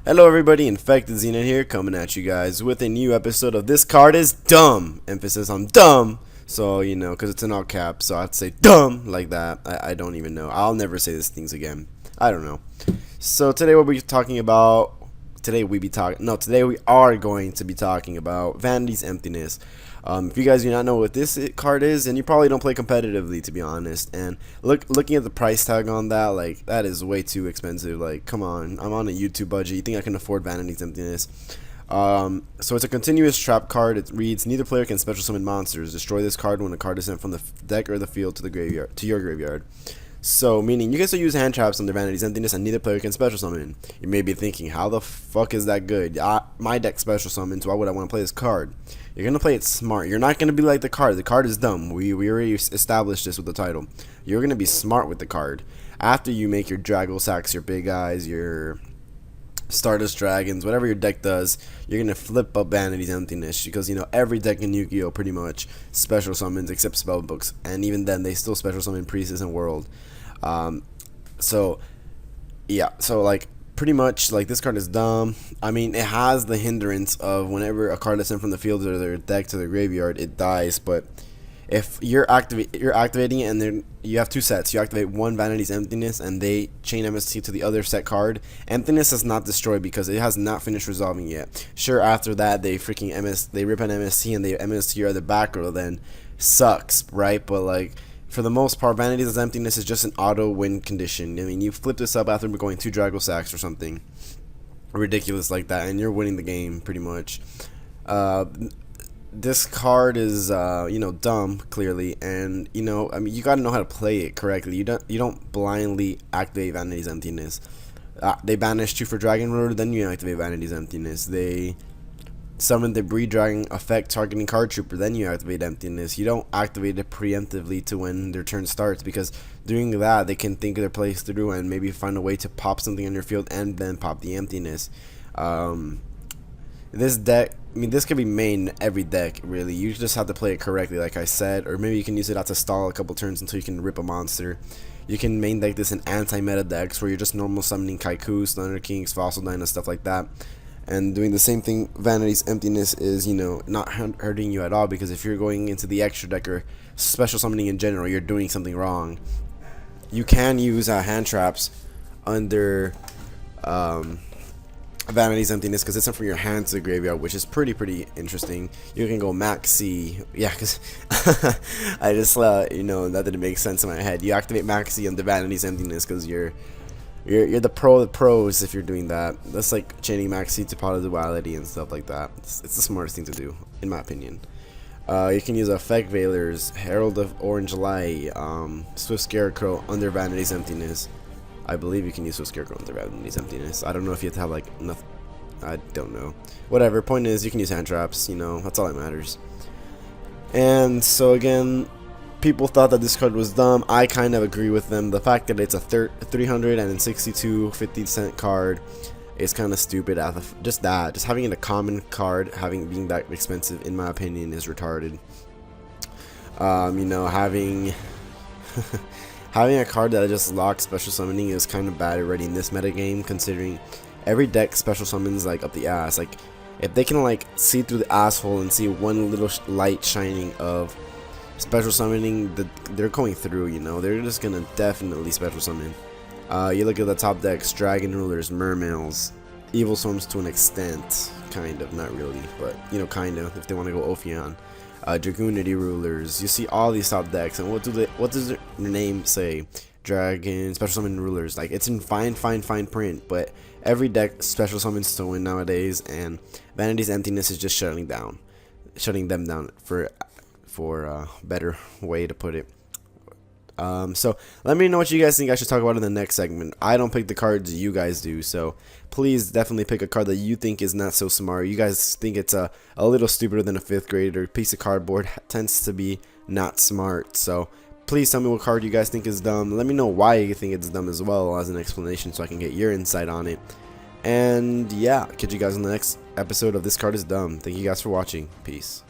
Hello everybody, InfectedXenon here, coming at you guys with a new episode of This Card is Dumb. Emphasis on dumb. So, you know, because it's in all caps, so I have to say dumb like that. I don't even know. I'll never say these things again. I don't know. So today we'll be talking about, today we are going to be talking about Vanity's Emptiness. If you guys do not know what this card is, and you probably don't play competitively, to be honest, and looking at the price tag on that, like, that is way too expensive. Like, come on, I'm on a YouTube budget. You think I can afford Vanity's Emptiness? So it's a continuous trap card. It reads, neither player can special summon monsters. Destroy this card when a card is sent from the deck or the field to the graveyard, to your graveyard. So, meaning you can still use hand traps under Vanity's Emptiness and neither player can special summon. You may be thinking, how the fuck is that good? My deck special summons, why would I want to play this card? You're going to play it smart. You're not going to be like the card. The card is dumb. We already established this with the title. You're going to be smart with the card. After you make your Draggle Sacks, your Big Eyes, your Stardust Dragons, whatever your deck does, you're going to flip up Vanity's Emptiness. Because, you know, every deck in YuGiOh pretty much special summons except spellbooks. And even then, they still special summon Priestess and World. So like pretty much like this card is dumb. I mean, it has the hindrance of whenever a card is sent from the field or their deck to the graveyard, it dies. But if you're activating it, and then you have two sets, you activate one Vanity's Emptiness and they chain MST to the other set card. Emptiness is not destroyed because it has not finished resolving yet. Sure, after that they freaking they rip an MST and they MST your other back row, then sucks, right? But like, for the most part, Vanity's Emptiness is just an auto win condition. I mean, you flip this up after going 2 Draggle Sacks or something ridiculous like that, and you're winning the game pretty much. This card is, you know, dumb, clearly, and, you know, I mean, you gotta know how to play it correctly. You don't blindly activate Vanity's Emptiness. They banish 2 for Dragon Road, then you activate Vanity's Emptiness. They summon the Breed Dragon effect targeting Card Trooper, then you activate Emptiness. You don't activate it preemptively to when their turn starts, because doing that they can think of their plays through and maybe find a way to pop something on your field and then pop the Emptiness. This deck, I mean, this could be main every deck really. You just have to play it correctly, like I said, or maybe you can use it out to stall a couple turns until you can rip a monster. You can main deck this in anti-meta decks where you're just normal summoning Kaikus, Thunder Kings, Fossil Dyna, stuff like that, and doing the same thing. Vanity's Emptiness is, you know, not hurting you at all, because if you're going into the extra deck or special summoning in general, you're doing something wrong. You can use hand traps under Vanity's Emptiness because it's sent from your hand to the graveyard, which is pretty interesting. You can go Maxi, yeah, because I just you know, that didn't make sense in my head. You activate Maxi under Vanity's Emptiness because you're the pro of the pros if you're doing that. That's like chaining Maxi to Pot of Duality and stuff like that. It's the smartest thing to do, in my opinion. You can use Effect Veilers, Herald of Orange Light, Swift Scarecrow under Vanity's Emptiness. I believe you can use Swift Scarecrow under Vanity's Emptiness. I don't know if you have to have like nothing. I don't know. Whatever. Point is, you can use hand traps. You know, that's all that matters. And so again, people thought that this card was dumb. I kind of agree with them. The fact that it's a 362 50-cent card is kind of stupid. Just having it a common card, being that expensive, in my opinion, is retarded. You know, having having a card that just locks special summoning is kind of bad already in this meta game, considering every deck special summons like up the ass. Like, if they can like see through the asshole and see one little light shining of special summoning, they're going through, you know. They're just gonna definitely special summon. You look at the top decks: Dragon Rulers, Mermails, Evil Storms to an extent, kind of, not really, but you know, kind of, if they want to go Ophion. Dragoonity Rulers. You see all these top decks, and what does their name say? Dragon Special Summon Rulers. Like, it's in fine print, but every deck special summons to win nowadays, and Vanity's Emptiness is just shutting them down for a better way to put it. So let me know what you guys think I should talk about in the next segment. I don't pick the cards, you guys do, so please definitely pick a card that you think is not so smart. You guys think it's a little stupider than a 5th grader. Piece of cardboard tends to be not smart, so please tell me what card you guys think is dumb. Let me know why you think it's dumb as well, as an explanation, so I can get your insight on it. And yeah, catch you guys in the next episode of This Card is Dumb. Thank you guys for watching. Peace.